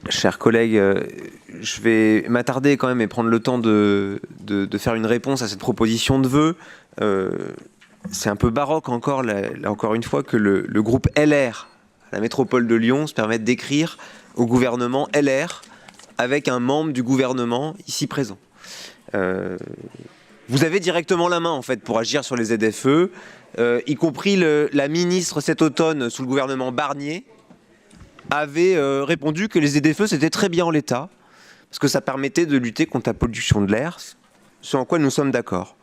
Chers collègues, je vais m'attarder quand même et prendre le temps de faire une réponse à cette proposition de vœux. C'est un peu baroque encore, là encore une fois, que le groupe LR, à la métropole de Lyon, se permette d'écrire au gouvernement LR avec un membre du gouvernement ici présent. Vous avez directement la main en fait pour agir sur les ZFE, y compris la ministre cet automne sous le gouvernement Barnier avait répondu que les ZFE c'était très bien en l'état, parce que ça permettait de lutter contre la pollution de l'air, ce en quoi nous sommes d'accord.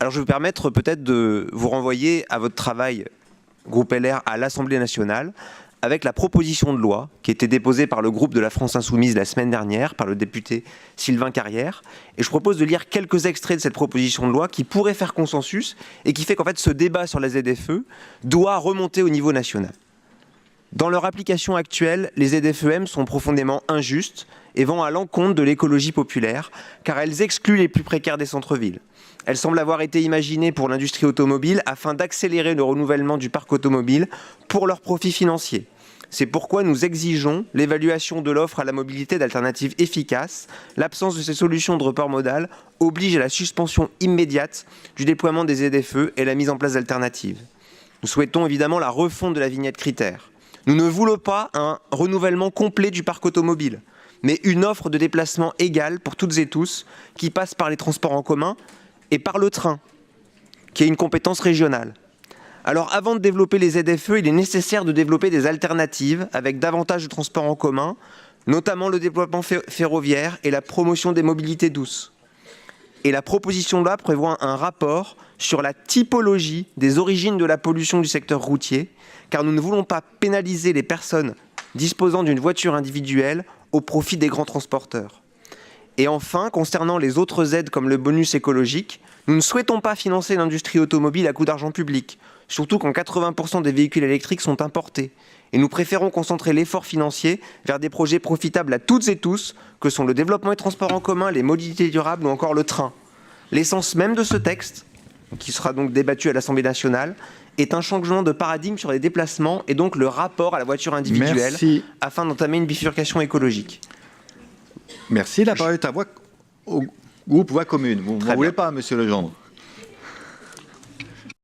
Alors je vais vous permettre peut-être de vous renvoyer à votre travail, groupe LR, à l'Assemblée nationale, avec la proposition de loi qui a été déposée par le groupe de la France Insoumise la semaine dernière, par le député Sylvain Carrière. Et je propose de lire quelques extraits de cette proposition de loi qui pourrait faire consensus et qui fait qu'en fait ce débat sur la ZFE doit remonter au niveau national. Dans leur application actuelle, les ZFEM sont profondément injustes et vont à l'encontre de l'écologie populaire, car elles excluent les plus précaires des centres-villes. Elles semblent avoir été imaginées pour l'industrie automobile afin d'accélérer le renouvellement du parc automobile pour leurs profits financiers. C'est pourquoi nous exigeons l'évaluation de l'offre à la mobilité d'alternatives efficaces. L'absence de ces solutions de report modal oblige à la suspension immédiate du déploiement des ZFE et la mise en place d'alternatives. Nous souhaitons évidemment la refonte de la vignette critère. Nous ne voulons pas un renouvellement complet du parc automobile, mais une offre de déplacement égale pour toutes et tous qui passe par les transports en commun et par le train, qui est une compétence régionale. Alors avant de développer les ZFE, il est nécessaire de développer des alternatives avec davantage de transports en commun, notamment le développement ferroviaire et la promotion des mobilités douces. Et la proposition de loi prévoit un rapport sur la typologie des origines de la pollution du secteur routier, car nous ne voulons pas pénaliser les personnes disposant d'une voiture individuelle au profit des grands transporteurs. Et enfin, concernant les autres aides comme le bonus écologique, nous ne souhaitons pas financer l'industrie automobile à coût d'argent public, surtout quand 80% des véhicules électriques sont importés. Et nous préférons concentrer l'effort financier vers des projets profitables à toutes et tous, que sont le développement des transports en commun, les mobilités durables ou encore le train. L'essence même de ce texte, qui sera donc débattu à l'Assemblée nationale, est un changement de paradigme sur les déplacements et donc le rapport à la voiture individuelle. Merci. Afin d'entamer une bifurcation écologique. Merci. La parole est à vous au groupe Voix commune. Vous ne voulez pas, monsieur Legendre?